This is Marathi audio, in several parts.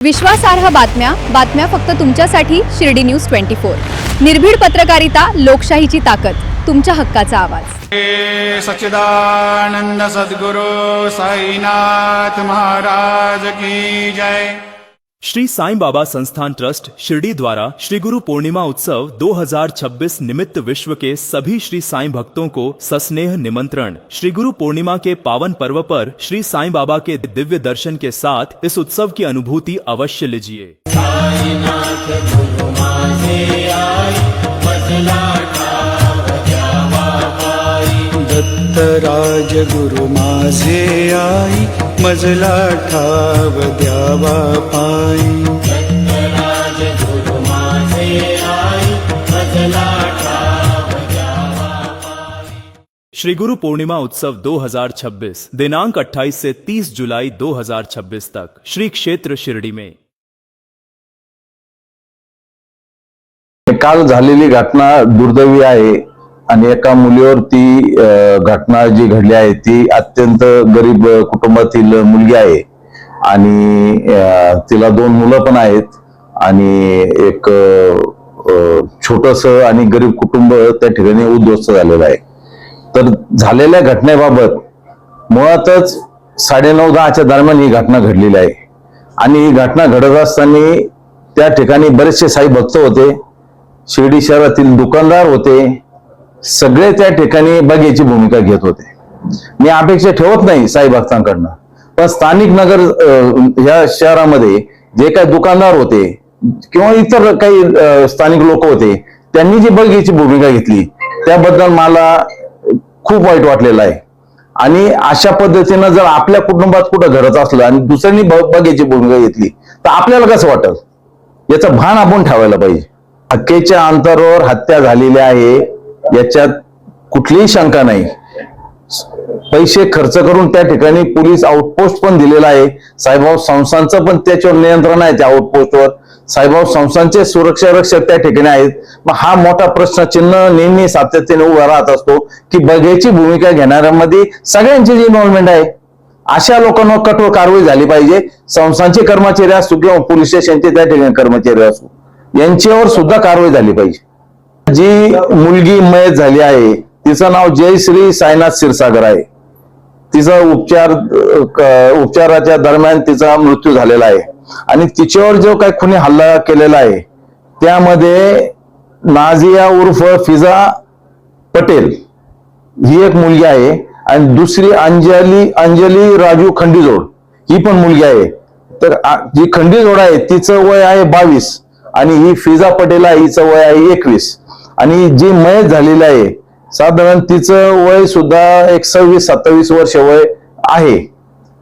विश्वासार्ह बातम्या फक्त तुमच्यासाठी शिर्डी न्यूज 24। निर्भीड पत्रकारिता, लोकशाहीची ताकद, तुमच्या हक्काचा आवाज। सच्चिदानंद सद्गुरु साईनाथ महाराज की जय। श्री साईं बाबा संस्थान ट्रस्ट शिरडी द्वारा श्री गुरु पूर्णिमा उत्सव 2026 निमित्त विश्व के सभी श्री साईं भक्तों को सस्नेह निमंत्रण। श्री गुरु पूर्णिमा के पावन पर्व पर श्री साईं बाबा के दिव्य दर्शन के साथ इस उत्सव की अनुभूति अवश्य लीजिए। दत्तराज गुरु माझे आई, मजला ठाव द्यावा पायी। दत्तराज गुरु माझे आई, मजला ठाव द्यावा पायी। श्री गुरु पूर्णिमा उत्सव 2026 दिनांक 28 से 30 जुलाई 2026 तक श्री क्षेत्र शिरडी में। काल झालेली घटना दुर्दैवी आहे आणि एका मुलीवर ती घटना जी घडली आहे ती अत्यंत गरीब कुटुंबातील मुलगी आहे आणि तिला 2 मुलं पण आहेत आणि एक छोटस आणि गरीब कुटुंब त्या ठिकाणी उद्ध्वस्त झालेलं आहे। तर झालेल्या घटनेबाबत मुळातच 9:30-10च्या दरम्यान ही घटना घडलेली आहे आणि ही घटना घडत असताना त्या ठिकाणी बरेचसे साई भक्त होते, शिर्डी शहरातील दुकानदार होते, सगळे त्या ठिकाणी बघ्याची भूमिका घेत होते। मी अपेक्षा ठेवत नाही साई भक्तांकडनं, पण स्थानिक नगर या शहरामध्ये जे काही दुकानदार होते किंवा इतर काही स्थानिक लोक होते त्यांनी जी बघ्याची भूमिका घेतली त्याबद्दल मला खूप वाईट वाटलेलं आहे। आणि अशा पद्धतीनं जर आपल्या कुटुंबात कुठं घडत असलं आणि दुसऱ्यांनी बघ्याची भूमिका घेतली तर आपल्याला कसं वाटल याचं भान आपण ठेवायला पाहिजे। हत्येच्या अंतरावर हत्या झालेली आहे याच्यात कुठलीही शंका नाही। पैसे खर्च करून त्या ठिकाणी पोलीस आउटपोस्ट पण दिलेला आहे। साईबाबा संस्थांचं पण त्याच्यावर नियंत्रण आहे, त्या आउटपोस्टवर साईबाबा संस्थांचे सुरक्षा रक्षक त्या ठिकाणी आहेत। मग हा मोठा प्रश्नचिन्ह नेहमी सातत्याने उभा राहत असतो की बघ्याची भूमिका घेणाऱ्यांमध्ये सगळ्यांची जी इन्व्हॉल्वमेंट आहे अशा लोकांवर कठोर कारवाई झाली पाहिजे। संस्थांचे कर्मचारी असो किंवा पोलीस स्टेशनचे त्या ठिकाणी कर्मचारी असो यांच्यावर सुद्धा कारवाई झाली पाहिजे। जी मुलगी मयत झाली आहे तिचं नाव जयश्री साईनाथ क्षीरसागर आहे। तिचा उपचाराच्या दरम्यान तिचा मृत्यू झालेला आहे आणि तिच्यावर जो काही खुनी हल्ला केलेला आहे त्यामध्ये नाझिया उर्फ फिजा पटेल ही एक मुलगी आहे आणि दुसरी अंजली राजू खंडीजोड ही पण मुलगी आहे। तर जी खंडीजोड आहे तिचं वय आहे 22 आणि ही फिजा पटेल आहे हिचं वय आहे 21 आणि जी मयत झालेली आहे साधारण तिचं वय सुद्धा 26-27 वर्ष वय आहे।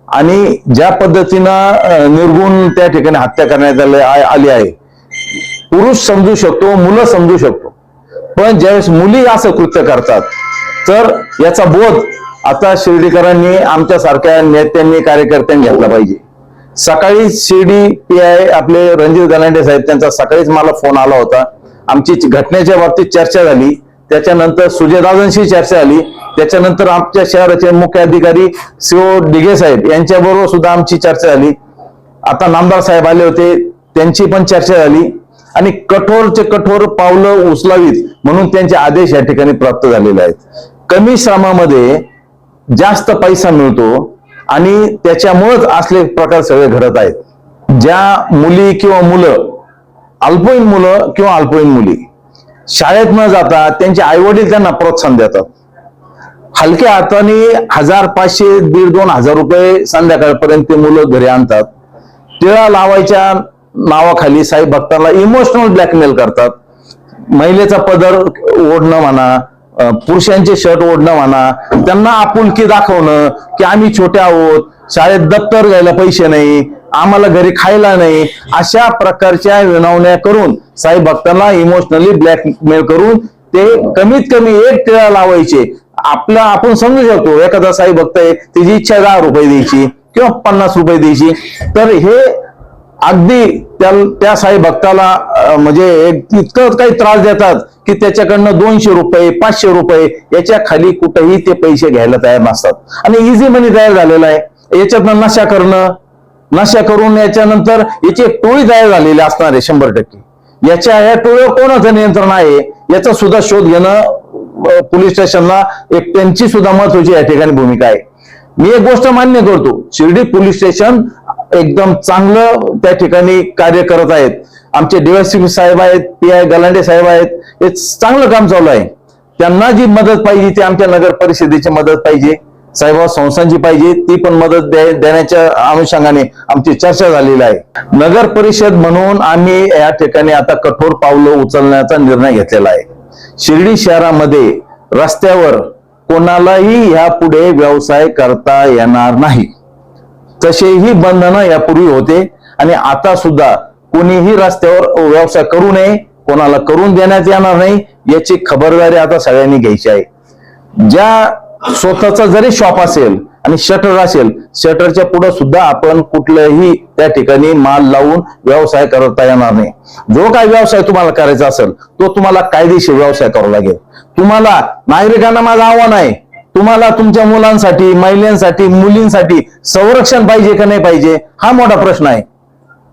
आणि ज्या पद्धतीनं निर्गुण त्या ठिकाणी हत्या करण्यात आली आहे, पुरुष समजू शकतो, मुलं समजू शकतो, पण ज्यावेळेस मुली असं कृत्य करतात तर याचा बोध आता शिर्डीकरांनी आमच्या सारख्या नेत्यांनी कार्यकर्त्यांनी घेतला पाहिजे। सकाळी शिर्डी PI आपले रणजित गलांडे साहेब त्यांचा सकाळीच मला फोन आला होता, आमची घटनेच्या बाबतीत चर्चा झाली, त्याच्यानंतर सुजयदादांशी चर्चा झाली, त्याच्यानंतर आमच्या शहराचे मुख्य अधिकारी CO डिगे साहेब यांच्या बरोबर सुद्धा आमची चर्चा झाली। आता नामदार साहेब आले होते त्यांची पण चर्चा झाली आणि कठोरचे कठोर पावलं उचलावीत म्हणून त्यांचे आदेश या ठिकाणी प्राप्त झालेले आहेत। कमी श्रमामध्ये जास्त पैसा मिळतो आणि त्याच्यामुळेच असले प्रकार सगळे घडत आहेत। ज्या मुली किंवा मुलं, अल्पवयीन मुलं किंवा अल्पवयीन मुली शाळेत न जाता त्यांचे आईवडील त्यांना प्रोत्साहन देतात, हलक्या हाताने 1000, 500, 1,500-2,000 रुपये संध्याकाळपर्यंत ते मुलं घरी आणतात। टिळा लावायच्या नावाखाली साई भक्तांना इमोशनल ब्लॅकमेल करतात। महिलेचा पदर ओढणं म्हणा, पुरुषांचे शर्ट ओढणं म्हणा, त्यांना आपुलकी दाखवणं की आम्ही छोटे आहोत, शाळेत दप्तर घ्यायला पैसे नाही, आम्हाला घरी खायला नाही, अशा प्रकारच्या विनवण्या करून साई भक्तांना इमोशनली ब्लॅकमेल करून ते कमीत कमी 1 टिळा लावायचे। आपण समजू शकतो एखादा साई भक्त आहे त्याची इच्छा 10 रुपये द्यायची किंवा 50 रुपये द्यायची, तर हे अगदी त्या साई भक्ताला म्हणजे इतकं काही त्रास देतात की त्याच्याकडनं 200 रुपये 500 रुपये याच्या खाली कुठेही ते पैसे घ्यायला तयार नसतात आणि इझी मनी तयार झालेला आहे। याच्यातनं नशा करणं, नशा करून याच्यानंतर याची एक टोळी तयार झालेली असणार आहे 100%. या टोळीवर कोणाचं नियंत्रण आहे याचा सुद्धा शोध घेणं पोलीस स्टेशनला एक त्यांची सुद्धा महत्वाची या ठिकाणी भूमिका आहे. मी एक गोष्ट मान्य करतो, शिर्डी पोलीस स्टेशन एकदम चांगलं त्या ठिकाणी कार्य करत आहेत. आमचे डीवायएसपी साहेब आहेत, PI गलांडे साहेब आहेत, हे चांगलं काम चालू आहे. त्यांना जी मदत पाहिजे ती आमच्या नगर परिषदेची मदत पाहिजे, साहेब संस्थांची पाहिजे, ती पण मदत देण्याच्या अनुषंगाने आमची चर्चा झालेली आहे. नगर परिषद म्हणून आम्ही या ठिकाणी आता कठोर पावलं उचलण्याचा निर्णय घेतलेला आहे. शिर्डी शहरामध्ये रस्त्यावर कोणालाही यापुढे व्यवसाय करता येणार नाही. तसेही बंधनं यापूर्वी होते आणि आता सुद्धा कोणीही रस्त्यावर व्यवसाय करू नये, कोणाला करून देण्यात येणार नाही याची खबरदारी आता सगळ्यांनी घ्यायची आहे. ज्या स्वतःचा जरी शॉप असेल आणि शटर असेल, शटरच्या पुढे सुद्धा आपण कुठलंही त्या ठिकाणी माल लावून व्यवसाय करता येणार नाही. जो काही व्यवसाय तुम्हाला करायचा असेल तो तुम्हाला कायदेशीर व्यवसाय करावा लागेल. तुम्हाला नागरिकांना माझं आव्हान आहे, तुम्हाला तुमच्या मुलांसाठी, महिलांसाठी, मुलींसाठी संरक्षण पाहिजे का नाही पाहिजे हा मोठा प्रश्न आहे.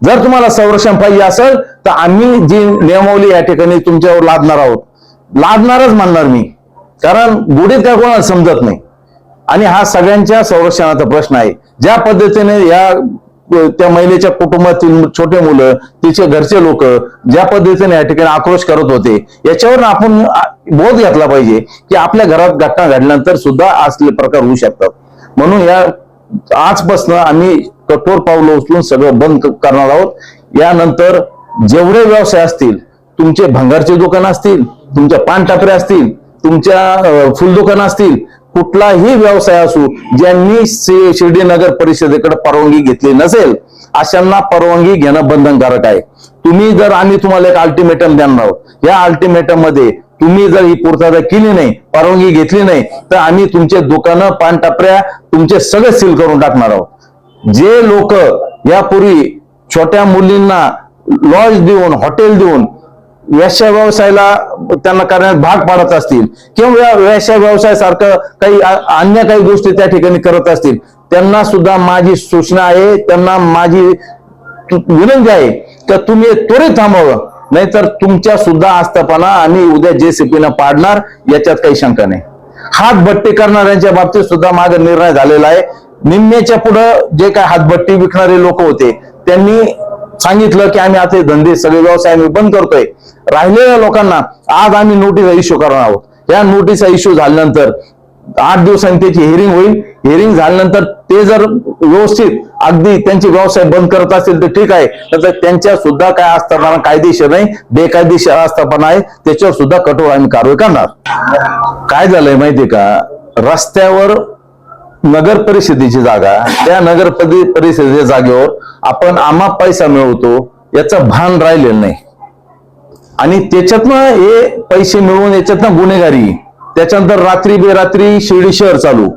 जर तुम्हाला संरक्षण पाहिजे असेल तर आम्ही जी नियमावली या ठिकाणी तुमच्यावर लादणार आहोत, लादणारच म्हणणार मी, कारण गुढी त्या कोणाला समजत नाही आणि हा सगळ्यांच्या संरक्षणाचा प्रश्न आहे. ज्या पद्धतीने त्या महिलेच्या कुटुंबातील छोटे मुलं, तिचे घरचे लोक ज्या पद्धतीने या ठिकाणी आक्रोश करत होते, याच्यावर आपण बोध घेतला पाहिजे की आपल्या घरात घटना घडल्यानंतर सुद्धा असले प्रकार होऊ शकतात. म्हणून या आजपासून आम्ही कठोर पावलं उचलून सगळं बंद करणार आहोत. यानंतर जेवढे व्यवसाय असतील, तुमचे भंगारचे दुकान असतील, तुमच्या पान टपऱ्या असतील, तुमच्या फुल दुकान असतील, कुठलाही व्यवसाय असू, ज्यांनी शिर्डी नगर परिषदेकडे परवानगी घेतली नसेल अशांना परवानगी घेणं बंधनकारक आहे. आम्ही तुम्हाला एक अल्टिमेटम देणार आहोत. या अल्टिमेटम मध्ये तुम्ही जर ही पूर्तता केली नाही, परवानगी घेतली नाही तर आम्ही तुमचे दुकानं, पान टपऱ्या तुमचे सगळे सील करून टाकणार आहोत. जे लोक यापूर्वी छोट्या मुलींना लॉज देऊन, हॉटेल देऊन वेश्या व्यवसायाला त्यांना करण्यात भाग पाडत असतील किंवा वेश्या व्यवसायासारखं काही अन्य काही गोष्टी त्या ठिकाणी करत असतील, त्यांना सुद्धा माझी सूचना आहे, त्यांना माझी विनंती आहे की तुम्ही त्वरित थांबवावं, नाहीतर तुमच्या सुद्धा आस्थापना आम्ही उद्या JCPनं पाडणार याच्यात काही शंका नाही. हातभट्टी करणाऱ्यांच्या बाबतीत सुद्धा माझा निर्णय झालेला आहे. निम्म्याच्या पुढं जे काय हातभट्टी विकणारे लोक होते त्यांनी सांगितलं की आम्ही आता धंदे सगळे व्यवसाय आम्ही बंद करतोय. राहिलेल्या लोकांना आज आम्ही नोटीस इश्यू करणार आहोत. या नोटीस इश्यू झाल्यानंतर 8 दिवसांनी त्याची हिअरिंग होईल. हिअरिंग झाल्यानंतर ते जर व्यवस्थित अगदी त्यांचे व्यवसाय बंद करत असतील तर ठीक आहे, तर त्यांच्या सुद्धा काय आस्थापना कायदेशीर नाही, बेकायदेशीर आस्थापना आहे, त्याच्यावर सुद्धा कठोर आम्ही कारवाई करणार. काय झालंय माहितीये का, रस्त्यावर नगर परिषदेची जागा, त्या नगर परिषदेच्या जागेवर आपण आम्हा पैसा मिळवतो याचं भान राहिलेलं नाही आणि त्याच्यातनं हे पैसे मिळवून याच्यातनं गुन्हेगारी, त्याच्यानंतर रात्री बेरात्री शिर्डी शहर चालू.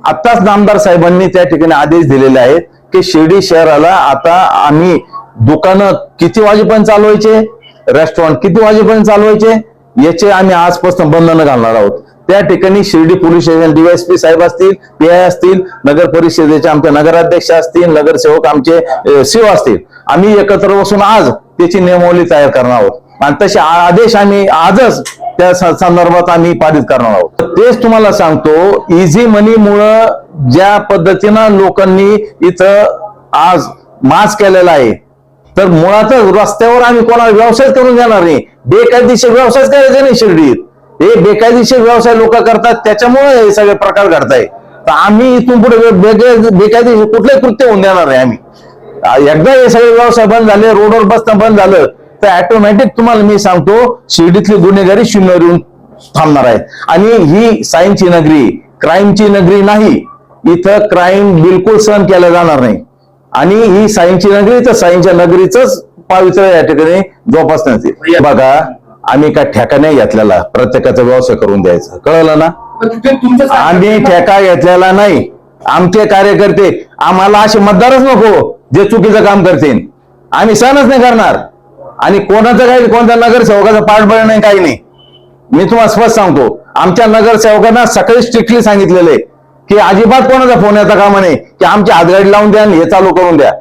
आताच नामदार साहेबांनी त्या ठिकाणी आदेश दिलेले आहेत की शिर्डी शहराला आता आम्ही दुकानं किती वाजेपर्यंत चालवायचे, रेस्टॉरंट किती वाजेपर्यंत चालवायचे याचे आम्ही आजपासून बंधनं घालणार आहोत. त्या ठिकाणी शिर्डी पोलीस स्टेशन डीवायएसपी साहेब असतील, PI असतील, नगर परिषदेचे आमचे नगराध्यक्ष असतील, नगरसेवक आमचे CO असतील, आम्ही एकत्र बसून आज त्याची नियमावली तयार करणार आहोत आणि तसे आदेश आम्ही आजच त्या संदर्भात आम्ही पारित करणार आहोत. तेच तुम्हाला सांगतो, इझी मनी मुळे ज्या पद्धतीनं लोकांनी इथं आज मास केलेला आहे, तर मुळातच रस्त्यावर आम्ही कोणाला व्यवसाय करून देणार नाही. बेकायदेशीर व्यवसाय करायचे नाही शिर्डीत. हे बेकायदेशीर व्यवसाय लोक करतात, त्याच्यामुळे हे सगळे प्रकार घडताय. तर आम्ही इथून पुढे बेकायदेशीर कुठलंही कृत्य होऊन देणार नाही. आम्ही एकदा हे सगळे व्यवसाय बंद झाले, रोडवर बसणं बंद झालं तर ऑटोमॅटिक तुम्हाला मी सांगतो शिर्डीतली गुन्हेगारी शून्यावर येऊन थांबणार आहे. आणि ही सायन्सची नगरी, क्राईमची नगरी नाही. इथं क्राईम बिलकुल सहन केला जाणार नाही आणि ही सायन्सची नगरी, तर सायन्सच्या नगरीच पावित्र्य या ठिकाणी जोपासण्यात येईल. बघा, आम्ही काय ठेका नाही घेतलेला प्रत्येकाचा व्यवसाय करून द्यायचा, कळलं ना. आम्ही ठेका घेतलेला नाही. आमचे कार्यकर्ते, आम्हाला असे मतदारच नको जे चुकीचं काम करतील, आम्ही सहनच नाही करणार. आणि कोणाचं काही, कोणत्या नगरसेवकाचं पाठबळ नाही, काही नाही. मी तुम्हाला स्पष्ट सांगतो, आमच्या नगरसेवकांना सकाळी स्ट्रिक्टली सांगितलेले की अजिबात कोणाचा फोन येता कामा नाही की आमची हातगाडी लावून द्या आणि हे चालू करून द्या.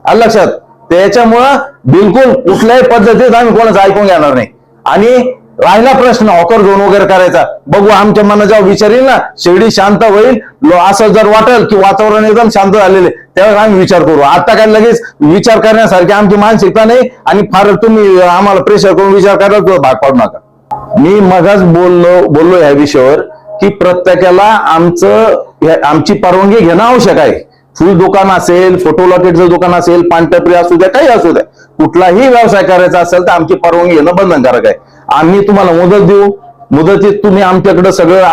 आलं लक्षात. त्याच्यामुळं बिलकुल कुठल्याही पद्धतीत आम्ही कोणाचं ऐकून घेणार नाही. आणि राहिला प्रश्न हॉकर झोन वगैरे करायचा, बघू आमच्या मनात जेव्हा विचार येईल ना, शिर्डी शांत होईल, असं जर वाटेल की वातावरण एकदम शांत झालेले, त्यावेळेस आम्ही विचार करू. आता काय लगेच विचार करण्यासारखी आमची मानसिकता नाही आणि फार तुम्ही आम्हाला प्रेशर करून विचार करायला भाग पाडू नका. मी मगाच बोललो या विषयावर की प्रत्येकाला आमची परवानगी घेणं आवश्यक आहे. फुल दुकान असेल, फोटोलॉकेटचं दुकान असेल, पानटपरी असू द्या, काही असू द्या, कुठलाही व्यवसाय करायचा असेल तर आमची परवानगी घेणं बंधनकारक आहे. आम्ही तुम्हाला मुदत देऊ, मुदतीत तुम्ही आमच्याकडे सगळं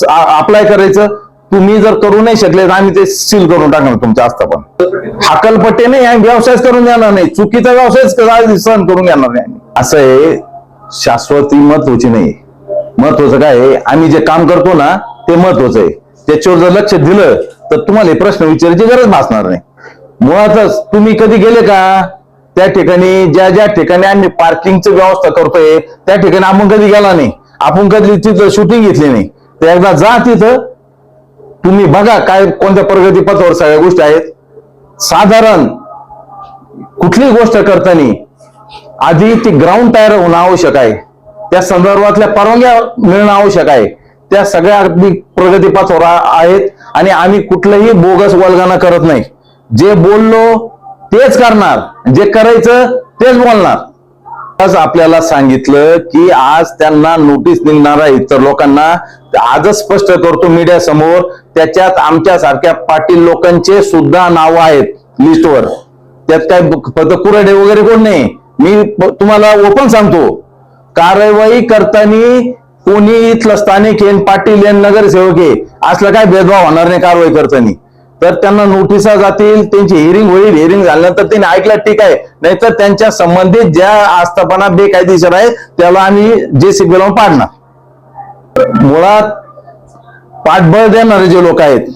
अप्लाय करायचं. तुम्ही जर करू नाही शकले तर आम्ही ते सील करून टाकणार तुमच्या आस्थापन. हाकलपट्टे नाही, आम्ही व्यवसायच करून देणार नाही, चुकीचा व्यवसायच सहन करून घेणार नाही. असं आहे, शाश्वती महत्वाची नाही. महत्वाचं काय आहे, आम्ही जे काम करतो ना ते महत्वाचं आहे. त्याच्यावर जर लक्ष दिलं तर तुम्हाला हे प्रश्न विचारायची गरज भासणार नाही. मुळातच तुम्ही कधी गेले का त्या ठिकाणी, ज्या ठिकाणी आम्ही पार्किंगची व्यवस्था करतोय त्या ठिकाणी आपण कधी गेला नाही, आपण कधी तिथं शूटिंग घेतली नाही. तर एकदा जा तिथं, तुम्ही बघा काय कोणत्या प्रगतीपथावर सगळ्या गोष्टी आहेत. साधारण कुठलीही गोष्ट करताना आधी ती ग्राउंड तयार होणं आवश्यक आहे, त्या संदर्भातल्या परवानग्या मिळणं आवश्यक आहे. त्या सगळ्या अगदी प्रगतीपथावर आहेत आणि आम्ही कुठलंही बोगस वल्गना करत नाही. जे बोललो तेच करणार, जे करायचं तेच बोलणार. आज आपल्याला सांगितलं की आज त्यांना नोटीस निघणार आहे. तर लोकांना आजच स्पष्ट करतो मीडिया समोर, त्याच्यात आमच्यासारख्या पाटील लोकांचे सुद्धा नाव आहेत लिस्टवर. त्यात काय फक्त कुराडे वगैरे कोण नाही. मी तुम्हाला ओपन सांगतो, कारवाई करताना कोणी इथलं स्थानिक येईन, पाटील येईन, नगरसेवक आहे, असलं काय भेदभाव होणार नाही कारवाई करताना. तर त्यांना नोटिसा जातील, त्यांची हिअरिंग होईल, हिअरिंग झाल्यानंतर त्यांनी ऐकलं ठीक आहे, नाहीतर त्यांच्या संबंधित ज्या आस्थापना बेकायदेशीर आहे त्याला आम्ही JCB लावून पाडणार. मुळात पाठबळ देणारे जे लोक आहेत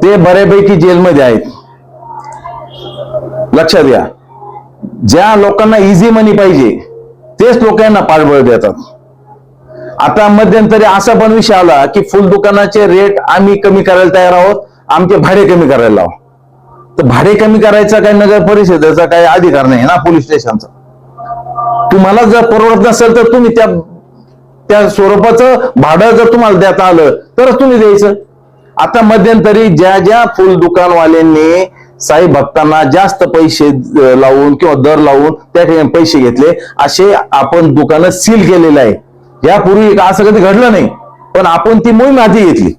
ते बऱ्यापैकी जेलमध्ये आहेत. लक्षात घ्या, ज्या लोकांना इझी मनी पाहिजे तेच लोक यांना पाठबळ देतात. आता मध्यंतरी असा पण विषय आला की फुल दुकानाचे रेट आम्ही कमी करायला तयार आहोत, आमचे भाडे कमी करायला लाव. तर भाडे कमी करायचा काही नगर परिषदेचा काही अधिकार नाही ना, पोलीस स्टेशनचा. तुम्हाला जर परवडत नसेल तर तुम्ही त्या स्वरूपाचं भाडं जर तुम्हाला देता आलं तरच तुम्ही द्यायचं. आता मध्यंतरी ज्या फुल दुकानवाल्यांनी साई भक्तांना जास्त पैसे लावून किंवा दर लावून त्या ठिकाणी पैसे घेतले, असे आपण दुकानं सील केलेलं आहे. यापूर्वी असं कधी घडलं नाही, पण आपण ती मोहीम हाती घेतली.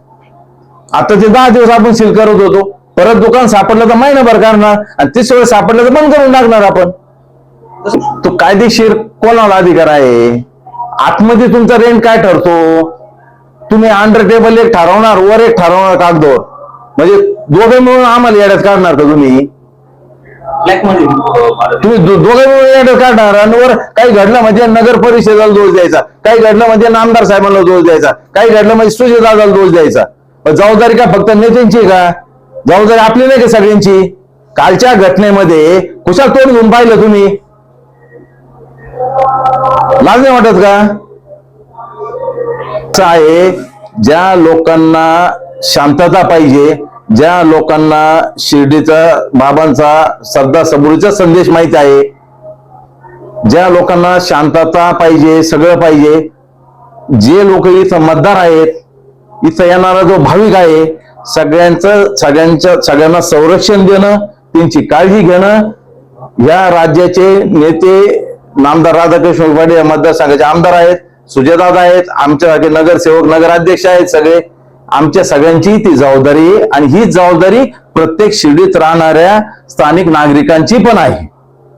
आता ते 10 दिवस आपण सील करत होतो, परत दुकान सापडलं तर महिनाभर करणार आणि 30 वेळेस सापडलं तर बंद करून टाकणार आपण. तो कायदेशीर कोणाला अधिकार आहे? आतमध्ये तुमचा रेंट काय ठरतो? तुम्ही अंडर टेबल एक ठरवणार, वर एक ठरवणार कागदोर, म्हणजे दोघे मिळून आम्हाला येड्यात काढणार का तुम्ही? तुम्ही दोघे मिळून येड्यात काढणार आणि वर काही घडलं म्हणजे नगर परिषदेला दोष द्यायचा, काही घडलं म्हणजे नामदार साहेबांना दोष द्यायचा, काही घडलं म्हणजे सुजयदादाला दोष द्यायचा. जबाबदारी का फक्त नेत्यांची का? जबाबदारी आपली नाही का सगळ्यांची? कालच्या घटनेमध्ये कुशाल तोड घेऊन पाहिलं तुम्ही? लाज नाही वाटत का? आहे ज्या लोकांना शांतता पाहिजे, ज्या लोकांना शिर्डीचा बाबांचा श्रद्धा सबुरीचा संदेश माहित आहे, ज्या लोकांना शांतता पाहिजे, सगळं पाहिजे, जे लोक इथं मतदार आहेत, इथं येणारा जो भाविक आहे, सगळ्यांना संरक्षण देणं, त्यांची काळजी घेणं. या राज्याचे नेते नामदार राधाकृष्ण पाटील या मतदारसंघाचे आमदार आहेत, सुजयदादा आहेत, आमच्यासाठी नगरसेवक नगराध्यक्ष आहेत, सगळे आमच्या सगळ्यांची ती जबाबदारी आहे. आणि ही जबाबदारी प्रत्येक शिर्डीत राहणाऱ्या स्थानिक नागरिकांची पण आहे.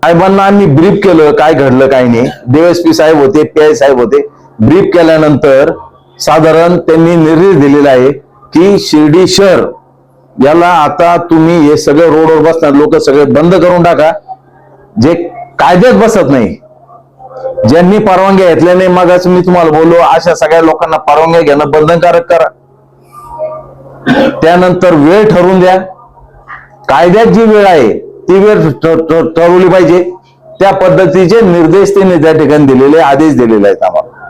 साहेबांना आम्ही ब्रीफ केलं काय घडलं काय नाही. DSP साहेब होते, PI साहेब होते. ब्रीफ केल्यानंतर साधारण त्यांनी निर्देश दिलेला आहे की शिर्डी शहर याला आता तुम्ही हे सगळे रोडवर बसणार लोक सगळे बंद करून टाका, जे कायद्यात बसत नाही, ज्यांनी परवानग्या घेतल्या नाही. मगच मी तुम्हाला बोललो, अशा सगळ्या लोकांना परवानग्या घेणं बंधनकारक करा. त्यानंतर वेळ ठरवून द्या. कायद्यात जी वेळ आहे ती वेळ ठरवली पाहिजे. त्या पद्धतीचे निर्देश त्यांनी त्या ठिकाणी दिलेले, आदेश दिलेले आहेत आम्हाला.